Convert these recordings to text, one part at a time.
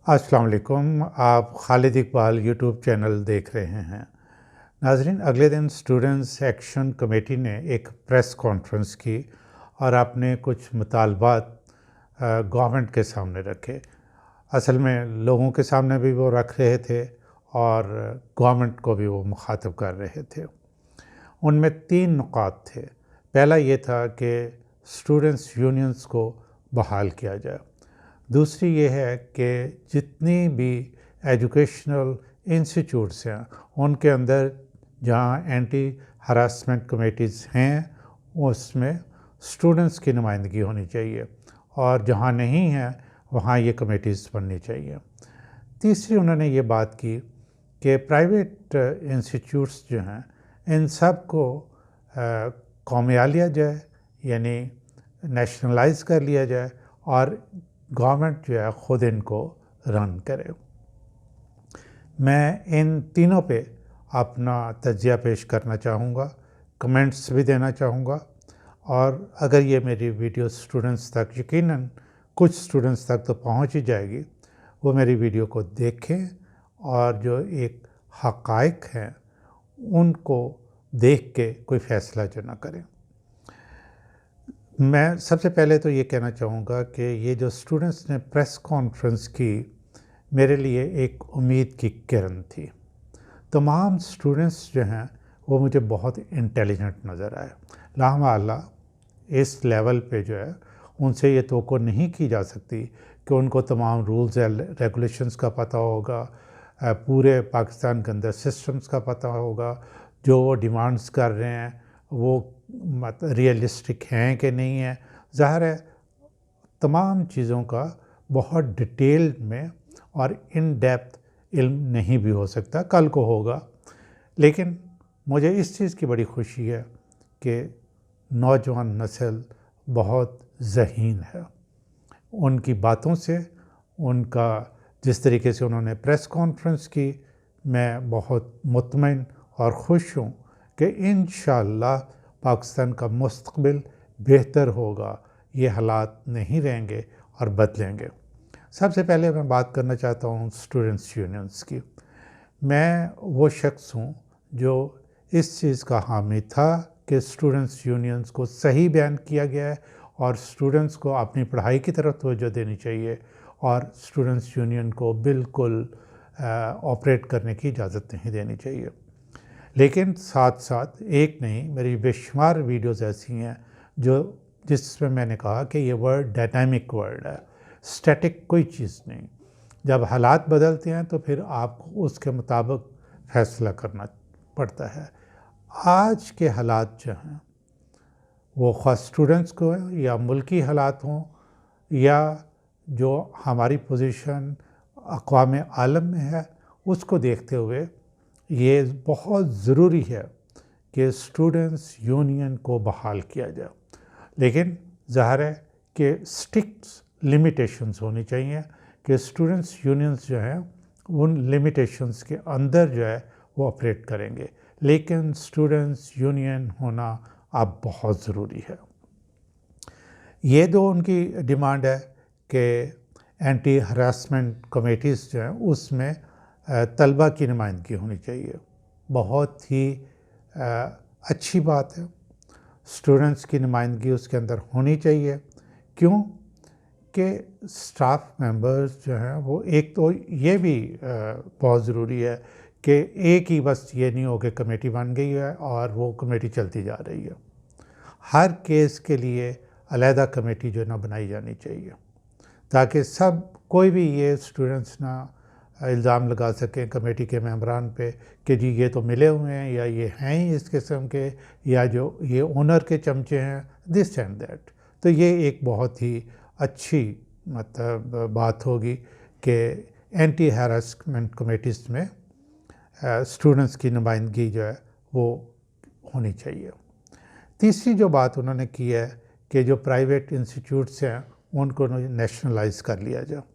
السلام علیکم، آپ خالد اقبال یوٹیوب چینل دیکھ رہے ہیں۔ ناظرین، اگلے دن اسٹوڈنٹس ایکشن کمیٹی نے ایک پریس کانفرنس کی اور اپنے کچھ مطالبات گورنمنٹ کے سامنے رکھے۔ اصل میں لوگوں کے سامنے بھی وہ رکھ رہے تھے اور گورنمنٹ کو بھی وہ مخاطب کر رہے تھے۔ ان میں 3 نکات تھے۔ پہلا یہ تھا کہ اسٹوڈنٹس یونینز کو بحال کیا جائے۔ دوسری یہ ہے کہ جتنی بھی ایجوکیشنل انسٹیٹیوٹس ہیں ان کے اندر جہاں اینٹی ہراسمنٹ کمیٹیز ہیں اس میں اسٹوڈنٹس کی نمائندگی ہونی چاہیے، اور جہاں نہیں ہیں وہاں یہ کمیٹیز بننی چاہیے۔ تیسری انہوں نے یہ بات کی کہ پرائیویٹ انسٹیٹیوٹس جو ہیں ان سب کو قومیہ لیا جائے، یعنی نیشنلائز کر لیا جائے، اور گورنمنٹ جو ہے خود ان کو رن کرے۔ میں ان تینوں پہ اپنا تجزیہ پیش کرنا چاہوں گا، کمنٹس بھی دینا چاہوں گا، اور اگر یہ میری ویڈیو اسٹوڈنٹس تک، یقیناً کچھ اسٹوڈنٹس تک تو پہنچ ہی جائے گی، وہ میری ویڈیو کو دیکھیں اور جو ایک حقائق ہیں ان کو دیکھ کے کوئی فیصلہ جو نہ کریں۔ میں سب سے پہلے تو یہ کہنا چاہوں گا کہ یہ جو اسٹوڈنٹس نے پریس کانفرنس کی میرے لیے ایک امید کی کرن تھی۔ تمام اسٹوڈنٹس جو ہیں وہ مجھے بہت انٹیلیجنٹ نظر آئے۔ لاحمدہ اس لیول پہ جو ہے ان سے یہ توقع نہیں کی جا سکتی کہ ان کو تمام رولز اینڈ ریگولیشنز کا پتہ ہوگا، پورے پاکستان کے اندر سسٹمز کا پتہ ہوگا، جو وہ ڈیمانڈز کر رہے ہیں وہ ریئلسٹک ہیں کہ نہیں ہیں۔ ظاہر ہے تمام چیزوں کا بہت ڈیٹیل میں اور ان ڈیپتھ علم نہیں بھی ہو سکتا، کل کو ہوگا، لیکن مجھے اس چیز کی بڑی خوشی ہے کہ نوجوان نسل بہت ذہین ہے۔ ان کی باتوں سے، ان کا جس طریقے سے انہوں نے پریس کانفرنس کی، میں بہت مطمئن اور خوش ہوں کہ انشاءاللہ پاکستان کا مستقبل بہتر ہوگا، یہ حالات نہیں رہیں گے اور بدلیں گے۔ سب سے پہلے میں بات کرنا چاہتا ہوں اسٹوڈنٹس یونینز کی۔ میں وہ شخص ہوں جو اس چیز کا حامی تھا کہ اسٹوڈنٹس یونینز کو صحیح بیان کیا گیا ہے اور اسٹوڈنٹس کو اپنی پڑھائی کی طرف توجہ دینی چاہیے، اور اسٹوڈنٹس یونین کو بالکل آپریٹ کرنے کی اجازت نہیں دینی چاہیے۔ لیکن ساتھ ساتھ ایک نہیں، میری بے شمار ویڈیوز ایسی ہیں جس میں نے کہا کہ یہ ورڈ ڈائنامک ورڈ ہے، اسٹیٹک کوئی چیز نہیں۔ جب حالات بدلتے ہیں تو پھر آپ کو اس کے مطابق فیصلہ کرنا پڑتا ہے۔ آج کے حالات جو ہیں وہ خواہ اسٹوڈنٹس کو یا ملکی حالات ہوں یا جو ہماری پوزیشن اقوام عالم میں ہے، اس کو دیکھتے ہوئے یہ بہت ضروری ہے کہ اسٹوڈنٹس یونین کو بحال کیا جائے، لیکن ظاہر ہے کہ اسٹرکٹ لمیٹیشنز ہونی چاہیے کہ اسٹوڈنٹس یونینز جو ہیں ان لمیٹیشنز کے اندر جو ہے وہ آپریٹ کریں گے، لیکن اسٹوڈنٹس یونین ہونا اب بہت ضروری ہے۔ یہ دو ان کی ڈیمانڈ ہے کہ اینٹی ہراسمنٹ کمیٹیز جو ہیں اس میں طلبہ کی نمائندگی ہونی چاہیے۔ بہت ہی اچھی بات ہے، اسٹوڈنٹس کی نمائندگی اس کے اندر ہونی چاہیے۔ کیوں کہ اسٹاف ممبرز جو ہیں وہ، ایک تو یہ بھی بہت ضروری ہے کہ ایک ہی بس یہ نہیں ہو کہ کمیٹی بن گئی ہے اور وہ کمیٹی چلتی جا رہی ہے۔ ہر کیس کے لیے علیحدہ کمیٹی جو ہے نا بنائی جانی چاہیے، تاکہ کوئی بھی یہ اسٹوڈنٹس نہ الزام لگا سکیں کمیٹی کے ممبران پہ کہ جی یہ تو ملے ہوئے ہیں، یا یہ ہیں ہی اس قسم کے، یا جو یہ اونر کے چمچے ہیں، دس اینڈ دیٹ۔ تو یہ ایک بہت ہی اچھی بات ہوگی کہ اینٹی ہیراسمنٹ کمیٹیز میں اسٹوڈنٹس کی نمائندگی جو ہے وہ ہونی چاہیے۔ تیسری جو بات انہوں نے کی ہے کہ جو پرائیویٹ انسٹیٹیوٹس ہیں ان کو نیشنلائز کر لیا جائے۔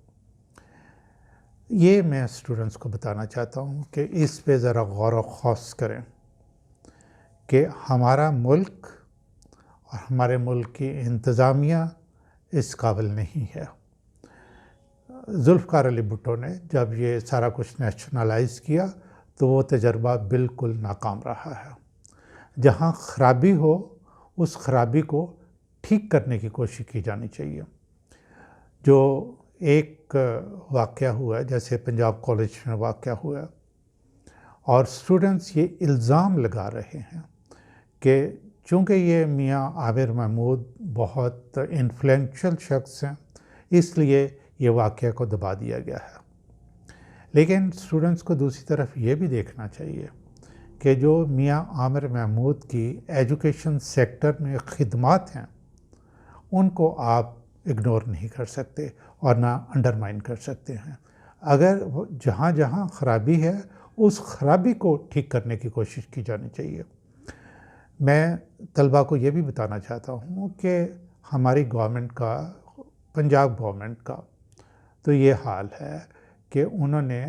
یہ میں اسٹوڈنٹس کو بتانا چاہتا ہوں کہ اس پہ ذرا غور و خوض کریں کہ ہمارا ملک اور ہمارے ملک کی انتظامیہ اس قابل نہیں ہے۔ ذوالفقار علی بھٹو نے جب یہ سارا کچھ نیشنلائز کیا تو وہ تجربہ بالکل ناکام رہا ہے۔ جہاں خرابی ہو اس خرابی کو ٹھیک کرنے کی کوشش کی جانی چاہیے۔ جو ایک واقعہ ہوا ہے، جیسے پنجاب کالج میں واقعہ ہوا ہے، اور اسٹوڈنٹس یہ الزام لگا رہے ہیں کہ چونکہ یہ میاں عامر محمود بہت انفلوئنشل شخص ہیں، اس لیے یہ واقعہ کو دبا دیا گیا ہے۔ لیکن اسٹوڈنٹس کو دوسری طرف یہ بھی دیکھنا چاہیے کہ جو میاں عامر محمود کی ایجوکیشن سیکٹر میں خدمات ہیں ان کو آپ اگنور نہیں کر سکتے اور نہ انڈرمائن کر سکتے ہیں۔ اگر جہاں جہاں خرابی ہے اس خرابی کو ٹھیک کرنے کی کوشش کی جانی چاہیے۔ میں طلباء کو یہ بھی بتانا چاہتا ہوں کہ ہماری گورنمنٹ کا، پنجاب گورنمنٹ کا تو یہ حال ہے کہ انہوں نے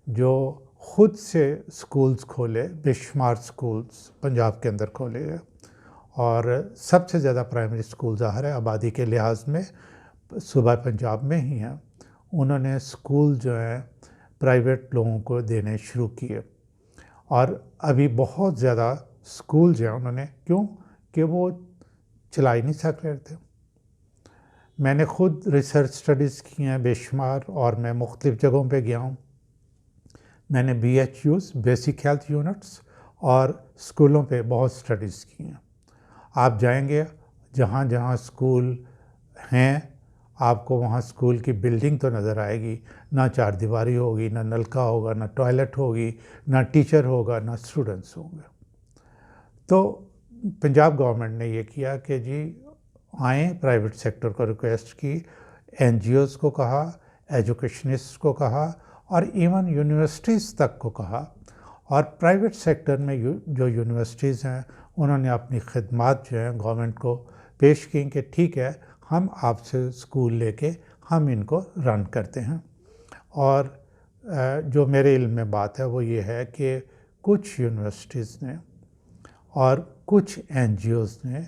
جو خود سے سکولز کھولے، بے شمار سکولز پنجاب کے اندر کھولے ہیں، اور سب سے زیادہ پرائمری سکول ظاہر ہے آبادی کے لحاظ میں صوبہ پنجاب میں ہی ہیں، انہوں نے سکول جو ہیں پرائیویٹ لوگوں کو دینے شروع کیے، اور ابھی بہت زیادہ سکول جو ہیں انہوں نے، کیوں کہ وہ چلا ہی نہیں سک رہے تھے۔ میں نے خود ریسرچ سٹڈیز کی ہیں بے شمار، اور میں مختلف جگہوں پہ گیا ہوں۔ میں نے B H Us, basic health units, اور اسکولوں پہ بہت سٹڈیز کی ہیں۔ آپ جائیں گے جہاں جہاں اسکول ہیں، آپ کو وہاں اسکول کی بلڈنگ تو نظر آئے گی، نہ چار دیواری ہوگی، نہ نلکا ہوگا، نہ ٹوائلٹ ہوگی، نہ ٹیچر ہوگا، نہ اسٹوڈنٹس ہوں گے۔ تو پنجاب گورنمنٹ نے یہ کیا کہ جی آئیں، پرائیویٹ سیکٹر کو ریکویسٹ کی، این جی اوز کو کہا، ایجوکیشنسٹ کو کہا، اور ایون یونیورسٹیز تک کو کہا، اور پرائیویٹ سیکٹر میں جو یونیورسٹیز ہیں انہوں نے اپنی خدمات جو ہیں گورنمنٹ کو پیش کی کہ ٹھیک ہے، ہم آپ سے اسکول لے کے ہم ان کو رن کرتے ہیں۔ اور جو میرے علم میں بات ہے وہ یہ ہے کہ کچھ یونیورسٹیز نے اور کچھ این جی اوز نے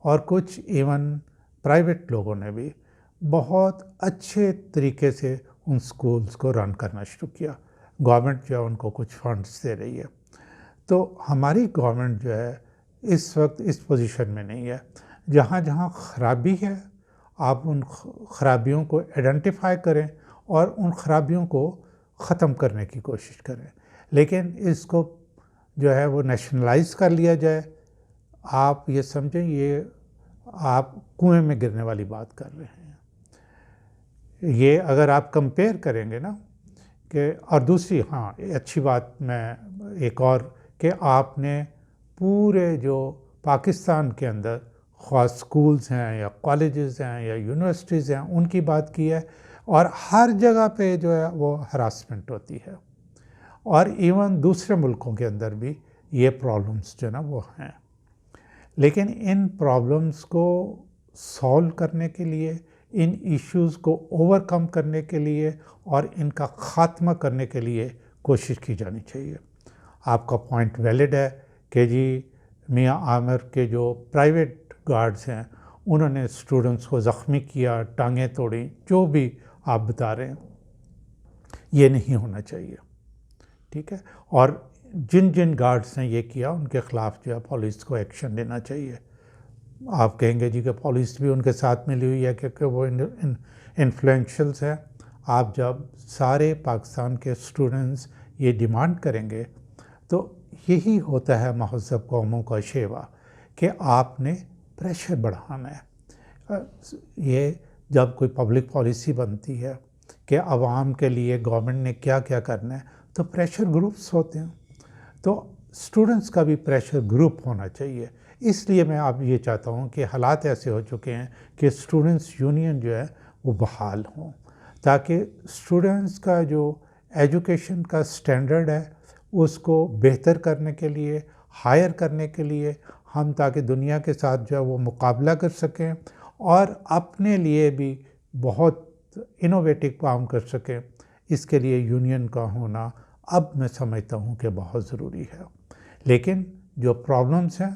اور کچھ ایون پرائیویٹ لوگوں نے بھی بہت اچھے طریقے سے ان سکولز کو رن کرنا شروع کیا۔ گورنمنٹ جو ہے ان کو کچھ فنڈز دے رہی ہے۔ تو ہماری گورنمنٹ جو ہے اس وقت اس پوزیشن میں نہیں ہے۔ جہاں جہاں خرابی ہے آپ ان خرابیوں کو آئیڈینٹیفائی کریں اور ان خرابیوں کو ختم کرنے کی کوشش کریں، لیکن اس کو جو ہے وہ نیشنلائز کر لیا جائے، آپ یہ سمجھیں یہ آپ کنویں میں گرنے والی بات کر رہے ہیں۔ یہ اگر آپ کمپیئر کریں گے نا کہ، اور دوسری اچھی بات میں ایک اور کہ آپ نے پورے جو پاکستان کے اندر خواہ سکولز ہیں یا کالجز ہیں یا یونیورسٹیز ہیں ان کی بات کی ہے، اور ہر جگہ پہ جو ہے وہ ہراسمنٹ ہوتی ہے، اور ایون دوسرے ملکوں کے اندر بھی یہ پرابلمس جو نا وہ ہیں۔ لیکن ان پرابلمس کو سولو کرنے کے لیے، ان ایشوز کو اوور کم کرنے کے لیے اور ان کا خاتمہ کرنے کے لیے کوشش کی جانی چاہیے۔ آپ کا پوائنٹ ویلڈ ہے کہ جی میاں عامر کے جو پرائیویٹ گارڈز ہیں انہوں نے اسٹوڈنٹس کو زخمی کیا، ٹانگیں توڑیں، جو بھی آپ بتا رہے ہیں یہ نہیں ہونا چاہیے، ٹھیک ہے۔ اور جن جن گارڈز نے یہ کیا ان کے خلاف جو ہے پولیس کو ایکشن لینا چاہیے۔ آپ کہیں گے جی کہ پولیس بھی ان کے ساتھ ملی ہوئی ہے کیونکہ وہ انفلوئنشلز ہیں۔ آپ جب سارے پاکستان کے اسٹوڈنٹس یہ ڈیمانڈ کریں گے تو یہی ہوتا ہے مہذب قوموں کا شیوا کہ آپ نے پریشر بڑھانا ہے۔ یہ جب کوئی پبلک پالیسی بنتی ہے کہ عوام کے لیے گورنمنٹ نے کیا کیا کرنا ہے تو پریشر گروپس ہوتے ہیں، تو اسٹوڈنٹس کا بھی پریشر گروپ ہونا چاہیے۔ اس لیے میں اب یہ چاہتا ہوں کہ حالات ایسے ہو چکے ہیں کہ اسٹوڈنٹس یونین جو ہے وہ بحال ہوں، تاکہ اسٹوڈنٹس کا جو ایجوکیشن کا سٹینڈرڈ ہے اس کو بہتر کرنے کے لیے، ہائر کرنے کے لیے ہم تاکہ دنیا کے ساتھ جو ہے وہ مقابلہ کر سکیں اور اپنے لیے بھی بہت انوویٹو کام کر سکیں، اس کے لیے یونین کا ہونا اب میں سمجھتا ہوں کہ بہت ضروری ہے۔ لیکن جو پرابلمس ہیں،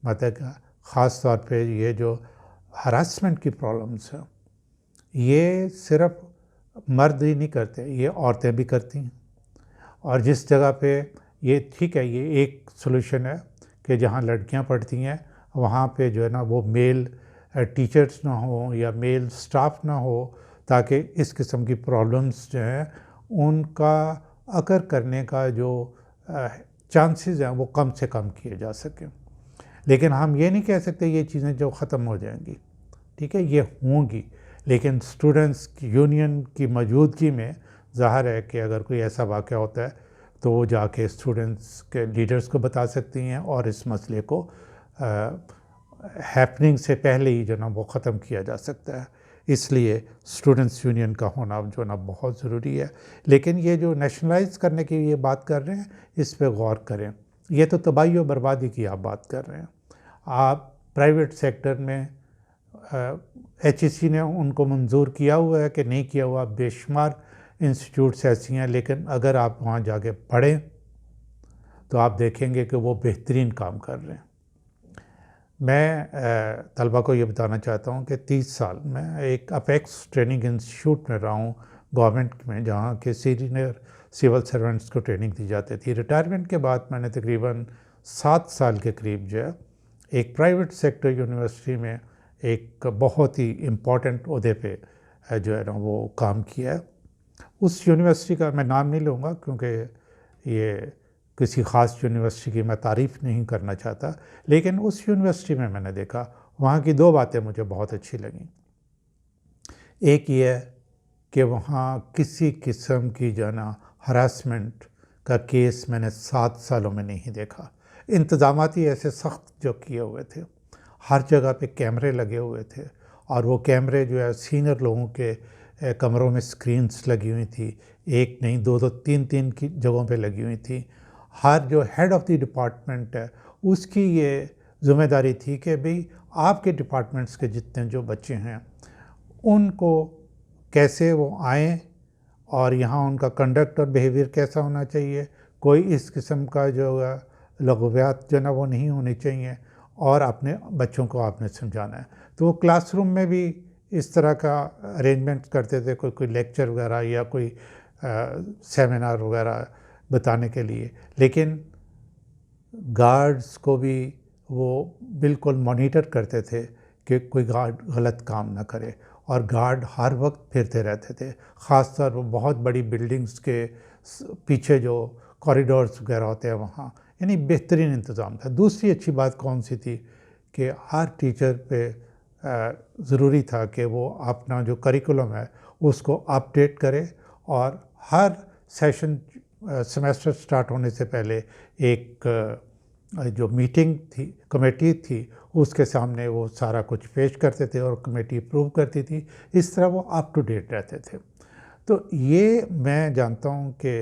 مطلب خاص طور پہ یہ جو ہراسمنٹ کی پرابلمس ہیں، یہ صرف مرد ہی نہیں کرتے، یہ عورتیں بھی کرتی ہیں. اور جس جگہ پہ یہ ٹھیک ہے، یہ ایک سولوشن ہے کہ جہاں لڑکیاں پڑھتی ہیں وہاں پہ جو ہے نا وہ میل ٹیچرز نہ ہوں یا میل سٹاف نہ ہو، تاکہ اس قسم کی پرابلمس جو ہیں ان کا اکر کرنے کا جو چانسز ہیں وہ کم سے کم کیے جا سکیں. لیکن ہم یہ نہیں کہہ سکتے یہ چیزیں جو ختم ہو جائیں گی، ٹھیک ہے، یہ ہوں گی، لیکن اسٹوڈنٹس کی یونین کی موجودگی میں ظاہر ہے کہ اگر کوئی ایسا واقعہ ہوتا ہے تو وہ جا کے اسٹوڈنٹس کے لیڈرز کو بتا سکتی ہیں اور اس مسئلے کو ہیپننگ سے پہلے ہی جو نا وہ ختم کیا جا سکتا ہے. اس لیے اسٹوڈنٹس یونین کا ہونا جو نا بہت ضروری ہے. لیکن یہ جو نیشنلائز کرنے کی یہ بات کر رہے ہیں اس پہ غور کریں. یہ تو تباہی و بربادی کی آپ بات کر رہے ہیں. آپ پرائیویٹ سیکٹر میں ایچ ای سی نے ان کو منظور کیا ہوا ہے کہ نہیں کیا ہوا، بے شمار انسٹیٹیوٹس ایسی ہیں، لیکن اگر آپ وہاں جا کے پڑھیں تو آپ دیکھیں گے کہ وہ بہترین کام کر رہے ہیں. میں طلبہ کو یہ بتانا چاہتا ہوں کہ 30 سال میں ایک اپیکس ٹریننگ انسٹیٹیوٹ میں رہا ہوں گورنمنٹ میں، جہاں کہ سینئر سول سرونٹس کو ٹریننگ دی جاتی تھی. ریٹائرمنٹ کے بعد میں نے تقریباً 7 سال کے قریب جو ہے ایک پرائیویٹ سیکٹر یونیورسٹی میں ایک بہت ہی امپورٹنٹ عہدے پہ جو ہے نا وہ کام کیا ہے. اس یونیورسٹی کا میں نام نہیں لوں گا کیونکہ یہ کسی خاص یونیورسٹی کی میں تعریف نہیں کرنا چاہتا، لیکن اس یونیورسٹی میں نے دیکھا وہاں کی 2 باتیں مجھے بہت اچھی لگیں. ایک یہ ہے کہ وہاں کسی قسم کی جو ہے نا ہراسمنٹ کا کیس میں نے 7 سالوں میں نہیں دیکھا. انتظاماتی ایسے سخت جو کیے ہوئے تھے، ہر جگہ پہ کیمرے لگے ہوئے تھے، اور وہ کیمرے جو ہے سینئر لوگوں کے کمروں میں سکرینز لگی ہوئی تھی، ایک نہیں 2 3 کی جگہوں پہ لگی ہوئی تھی. ہر جو ہیڈ آف دی ڈپارٹمنٹ ہے اس کی یہ ذمہ داری تھی کہ بھئی آپ کے ڈپارٹمنٹس کے جتنے جو بچے ہیں ان کو کیسے وہ آئیں اور یہاں ان کا کنڈکٹ اور بیہیویئر کیسا ہونا چاہیے، کوئی اس قسم کا جو لغویات جو نا وہ نہیں ہونی چاہیے، اور اپنے بچوں کو آپ نے سمجھانا ہے. تو وہ کلاس روم میں بھی اس طرح کا ارینجمنٹ کرتے تھے، کوئی لیکچر وغیرہ یا کوئی سیمینار وغیرہ بتانے کے لیے، لیکن گارڈز کو بھی وہ بالکل مانیٹر کرتے تھے کہ کوئی گارڈ غلط کام نہ کرے، اور گارڈ ہر وقت پھرتے رہتے تھے. خاص طور پر بہت بڑی بلڈنگز کے پیچھے جو کوریڈورز وغیرہ ہوتے ہیں وہاں، یعنی بہترین انتظام تھا. دوسری اچھی بات کون سی تھی کہ ہر ٹیچر پہ ضروری تھا کہ وہ اپنا جو کریکولم ہے اس کو اپڈیٹ کرے، اور ہر سیشن سیمیسٹر سٹارٹ ہونے سے پہلے ایک جو میٹنگ تھی، کمیٹی تھی، اس کے سامنے وہ سارا کچھ پیش کرتے تھے اور کمیٹی اپروو کرتی تھی. اس طرح وہ اپ ٹو ڈیٹ رہتے تھے. تو یہ میں جانتا ہوں کہ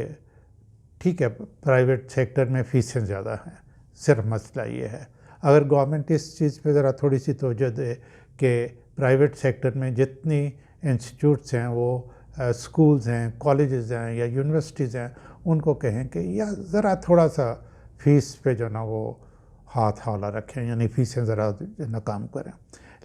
ٹھیک ہے پرائیویٹ سیکٹر میں فیسیں زیادہ ہیں، صرف مسئلہ یہ ہے اگر گورنمنٹ اس چیز پہ ذرا تھوڑی سی توجہ دے کہ پرائیویٹ سیکٹر میں جتنی انسٹیٹیوٹس ہیں، وہ اسکولز ہیں، کالجز ہیں یا یونیورسٹیز ہیں، ان کو کہیں کہ یا ذرا تھوڑا سا فیس پہ جو نا وہ ہاتھ حوالا رکھیں، یعنی فیسیں ذرا نہ کام کریں.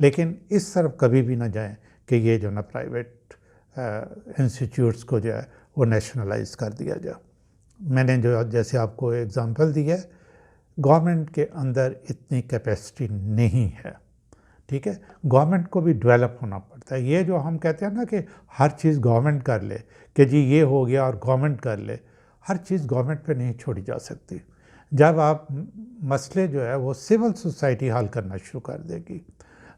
لیکن اس طرف کبھی بھی نہ جائیں کہ یہ جو نا پرائیویٹ انسٹیٹیوٹس کو جو ہے وہ نیشنلائز کر دیا جائے. میں نے جو جیسے آپ کو ایگزامپل دی ہے، گورنمنٹ کے اندر اتنی کیپیسٹی نہیں ہے، ٹھیک ہے. گورنمنٹ کو بھی ڈیولپ ہونا پڑتا ہے. یہ جو ہم کہتے ہیں نا کہ ہر چیز گورنمنٹ کر لے، کہ جی یہ ہو گیا اور گورنمنٹ کر لے، ہر چیز گورنمنٹ پہ نہیں چھوڑی جا سکتی. جب آپ مسئلے جو ہے وہ سول سوسائٹی حل کرنا شروع کر دے گی،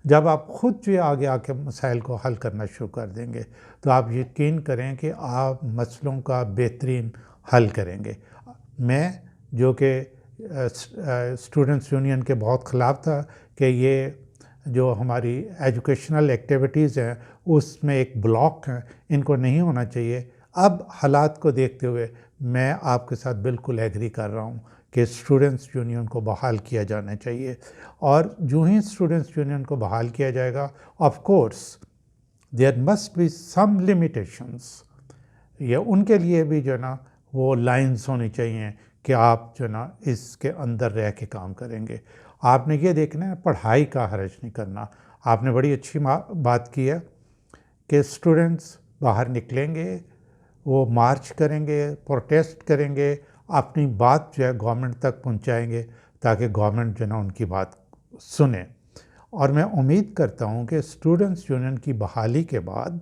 جب آپ خود جو آگے آ کے مسائل کو حل کرنا شروع کر دیں گے، تو آپ یقین کریں کہ آپ مسئلوں کا بہترین حل کریں گے. میں جو کہ اسٹوڈنٹس یونین کے بہت خلاف تھا کہ یہ جو ہماری ایجوکیشنل ایکٹیویٹیز ہیں اس میں ایک بلاک ہیں، ان کو نہیں ہونا چاہیے. اب حالات کو دیکھتے ہوئے میں آپ کے ساتھ بالکل ایگری کر رہا ہوں کہ اسٹوڈنٹس یونین کو بحال کیا جانا چاہیے. اور جو ہی اسٹوڈنٹس یونین کو بحال کیا جائے گا، of course there must be some limitations. یہ ان کے لیے بھی جو ہے نا وہ لائنز ہونی چاہیے کہ آپ جو ہے نا اس کے اندر رہ کے کام کریں گے. آپ نے یہ دیکھنا ہے پڑھائی کا حرج نہیں کرنا. آپ نے بڑی اچھی بات کی ہے کہ اسٹوڈنٹس باہر نکلیں گے، وہ مارچ کریں گے، پروٹیسٹ کریں گے، اپنی بات جو ہے گورنمنٹ تک پہنچائیں گے تاکہ گورنمنٹ جو ہے نا ان کی بات سنے۔ اور میں امید کرتا ہوں کہ اسٹوڈنٹس یونین کی بحالی کے بعد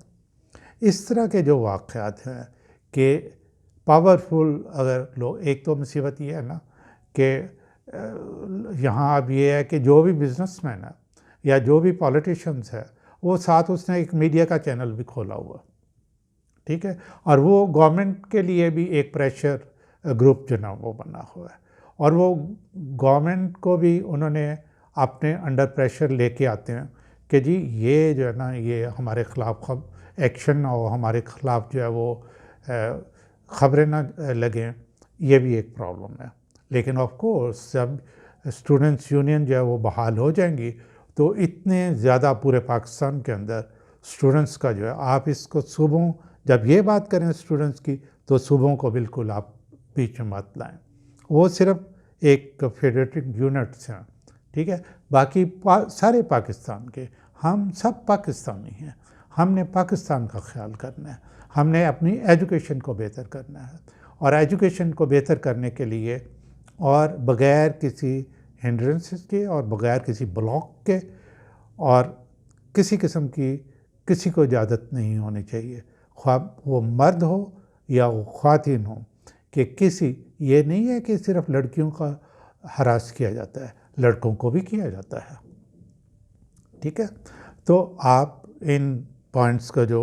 اس طرح کے جو واقعات ہیں کہ پاورفل اگر لوگ، ایک تو مصیبت یہ ہے نا کہ یہاں اب یہ ہے کہ جو بھی بزنس مین ہے یا جو بھی پولیٹیشنز ہے وہ ساتھ اس نے ایک میڈیا کا چینل بھی کھولا ہوا، ٹھیک ہے، اور وہ گورنمنٹ کے لیے بھی ایک پریشر گروپ جو نا وہ بنا ہوا ہے، اور وہ گورنمنٹ کو بھی انہوں نے اپنے انڈر پریشر لے کے آتے ہیں کہ جی یہ جو ہے نا یہ ہمارے خلاف ایکشن اور ہمارے خلاف جو ہے وہ خبریں نہ لگیں، یہ بھی ایک پرابلم ہے۔ لیکن آف کورس جب اسٹوڈنٹس یونین جو ہے وہ بحال ہو جائیں گی تو اتنے زیادہ پورے پاکستان کے اندر اسٹوڈنٹس کا جو ہے، آپ اس کو صوبوں، جب یہ بات کریں اسٹوڈنٹس کی تو صوبوں کو بالکل آپ بیچ میں مت لائیں، وہ صرف ایک فیڈریٹنگ یونٹس ہیں، ٹھیک ہے، باقی سارے پاکستان کے، ہم سب پاکستانی ہیں، ہم نے پاکستان کا خیال کرنا ہے، ہم نے اپنی ایجوکیشن کو بہتر کرنا ہے، اور ایجوکیشن کو بہتر کرنے کے لیے اور بغیر کسی ہنڈرنسز کے اور بغیر کسی بلاک کے اور کسی قسم کی کسی کو اجازت نہیں ہونی چاہیے، خواہ وہ مرد ہو یا وہ خواتین ہو، کہ کسی، یہ نہیں ہے کہ صرف لڑکیوں کا ہراس کیا جاتا ہے، لڑکوں کو بھی کیا جاتا ہے، ٹھیک ہے۔ تو آپ ان پوائنٹس کا جو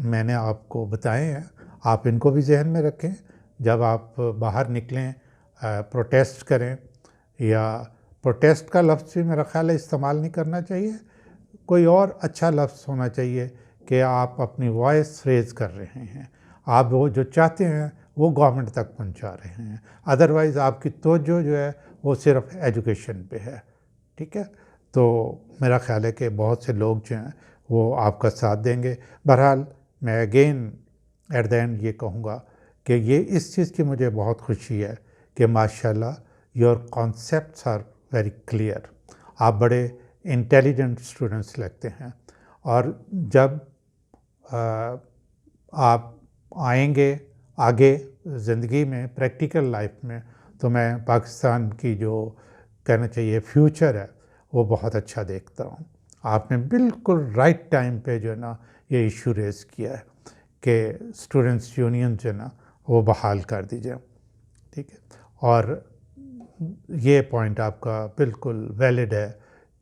میں نے آپ کو بتائے ہیں، آپ ان کو بھی ذہن میں رکھیں جب آپ باہر نکلیں، پروٹیسٹ کریں، یا پروٹیسٹ کا لفظ بھی میرا خیال ہے استعمال نہیں کرنا چاہیے، کوئی اور اچھا لفظ ہونا چاہیے کہ آپ اپنی وائس ریز کر رہے ہیں، آپ وہ جو چاہتے ہیں وہ گورنمنٹ تک پہنچا رہے ہیں، ادروائز آپ کی توجہ جو ہے وہ صرف ایجوکیشن پہ ہے، ٹھیک ہے۔ تو میرا خیال ہے کہ بہت سے لوگ جو ہیں وہ آپ کا ساتھ دیں گے۔ بہرحال میں اگین ایٹ دا اینڈ یہ کہوں گا کہ یہ اس چیز کی مجھے بہت خوشی ہے کہ ماشاءاللہ your concepts are very clear, آپ بڑے انٹیلیجنٹ اسٹوڈنٹس لگتے ہیں، اور جب آپ آئیں گے آگے زندگی میں پریکٹیکل لائف میں تو میں پاکستان کی جو کہنا چاہیے فیوچر ہے وہ بہت اچھا دیکھتا ہوں۔ آپ نے بالکل رائٹ ٹائم پہ جو ہے نا یہ ایشو ریز کیا ہے کہ اسٹوڈنٹس یونین جو ہے نا وہ بحال کر دیجیے، ٹھیک ہے، اور یہ پوائنٹ آپ کا بالکل ویلڈ ہے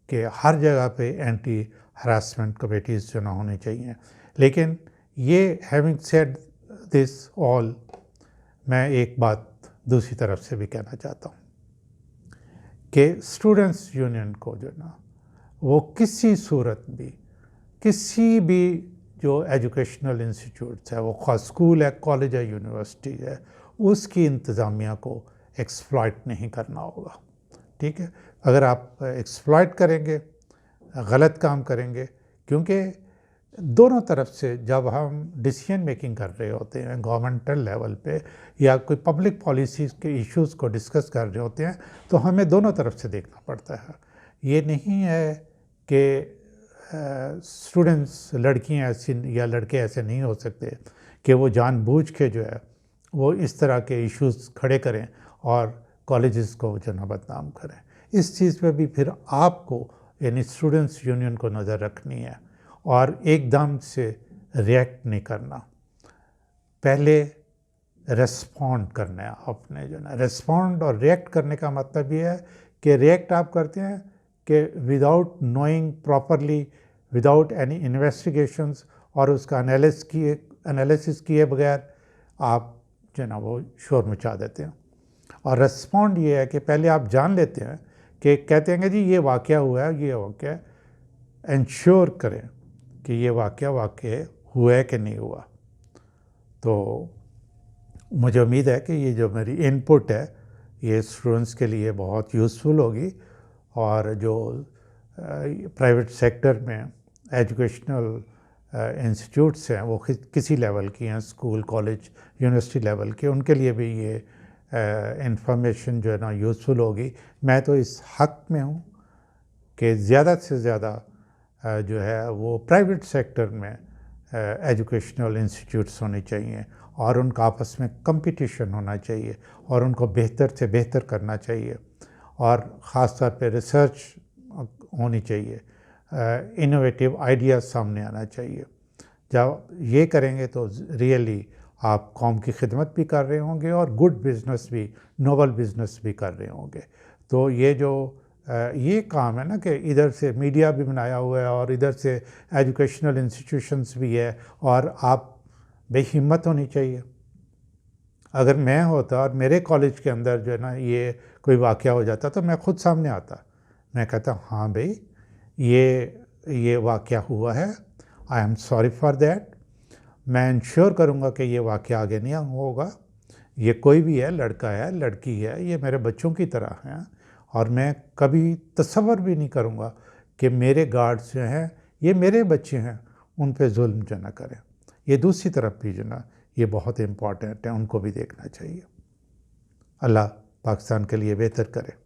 کہ ہر جگہ پہ اینٹی ہراسمنٹ کمیٹیز جو نہ ہونی چاہیے۔ لیکن یہ ہیونگ سیڈ دس آل، میں ایک بات دوسری طرف سے بھی کہنا چاہتا ہوں کہ اسٹوڈنٹس یونین کو جو نا وہ کسی صورت بھی، کسی بھی جو ایجوکیشنل انسٹیٹیوٹس ہے، وہ خواہ اسکول ہے، کالج ہے، یونیورسٹی ہے، اس کی انتظامیہ کو ایکسپلائٹ نہیں کرنا ہوگا، ٹھیک ہے۔ اگر آپ ایکسپلائٹ کریں گے، غلط کام کریں گے، کیونکہ دونوں طرف سے جب ہم ڈیسیژن میکنگ کر رہے ہوتے ہیں گورنمنٹل لیول پہ یا کوئی پبلک پالیسیز کے ایشوز کو ڈسکس کر رہے ہوتے ہیں تو ہمیں دونوں طرف سے دیکھنا پڑتا ہے۔ یہ نہیں ہے کہ اسٹوڈنٹس، لڑکیاں ایسی یا لڑکے ایسے نہیں ہو سکتے کہ وہ جان بوجھ کے جو ہے وہ اس طرح کے ایشوز کھڑے کریں اور کالجز کو جو ہے بدنام کریں۔ اس چیز پہ بھی پھر آپ کو یعنی اسٹوڈنٹس یونین کو نظر رکھنی ہے اور ایک دم سے ریئیکٹ نہیں کرنا، پہلے ریسپونڈ کرنا ہے۔ آپ نے جو ہے نا ریسپونڈ اور ریئیکٹ کرنے کا مطلب یہ ہے کہ ریئیکٹ آپ کرتے ہیں کہ without knowing properly, without any investigations اور اس کا انالیسس کیے بغیر آپ جو ہے نا وہ شور مچا دیتے ہیں۔ اور ریسپونڈ یہ ہے کہ پہلے آپ جان لیتے ہیں کہ کہتے ہیں کہ جی یہ واقعہ ہوا ہے، یہ واقعہ انشور کریں کہ یہ واقعہ ہوا ہے کہ نہیں ہوا۔ تو مجھے امید ہے کہ یہ جو میری ان پٹ ہے یہ اسٹوڈنٹس کے لیے بہت یوزفل ہوگی، اور جو پرائیویٹ سیکٹر میں ایجوکیشنل انسٹیٹیوٹس ہیں وہ کسی لیول کی ہیں، اسکول، کالج، یونیورسٹی لیول کے، ان کے لیے بھی یہ انفارمیشن جو ہے نا یوزفل ہوگی۔ میں تو اس حق میں ہوں کہ زیادہ سے زیادہ جو ہے وہ پرائیویٹ سیکٹر میں ایجوکیشنل انسٹیٹیوٹس ہونے چاہیے اور ان کا آپس میں کمپٹیشن ہونا چاہیے اور ان کو بہتر سے بہتر کرنا چاہیے اور خاص طور پہ ریسرچ ہونی چاہیے، انوویٹیو آئیڈیاز سامنے آنا چاہیے۔ جب یہ کریں گے تو ریئلی آپ قوم کی خدمت بھی کر رہے ہوں گے اور گڈ بزنس بھی، نوبل بزنس بھی کر رہے ہوں گے۔ تو یہ کام ہے نا کہ ادھر سے میڈیا بھی بنایا ہوا ہے اور ادھر سے ایجوکیشنل انسٹیٹیوشنس بھی ہے، اور آپ بے ہمت ہونی چاہیے۔ اگر میں ہوتا اور میرے کالج کے اندر جو ہے نا یہ کوئی واقعہ ہو جاتا تو میں خود سامنے آتا، میں کہتا ہاں بھائی یہ واقعہ ہوا ہے، I am sorry for that, میں انشور کروں گا کہ یہ واقعہ آگے نہیں ہوگا۔ یہ کوئی بھی ہے، لڑکا ہے، لڑکی ہے، یہ میرے بچوں کی طرح ہیں اور میں کبھی تصور بھی نہیں کروں گا کہ میرے گارڈز جو ہیں یہ میرے بچے ہیں، ان پہ ظلم جو نہ کریں۔ یہ دوسری طرف بھی جو نا یہ بہت امپورٹنٹ ہے، ان کو بھی دیکھنا چاہیے۔ اللہ پاکستان کے لیے بہتر کرے۔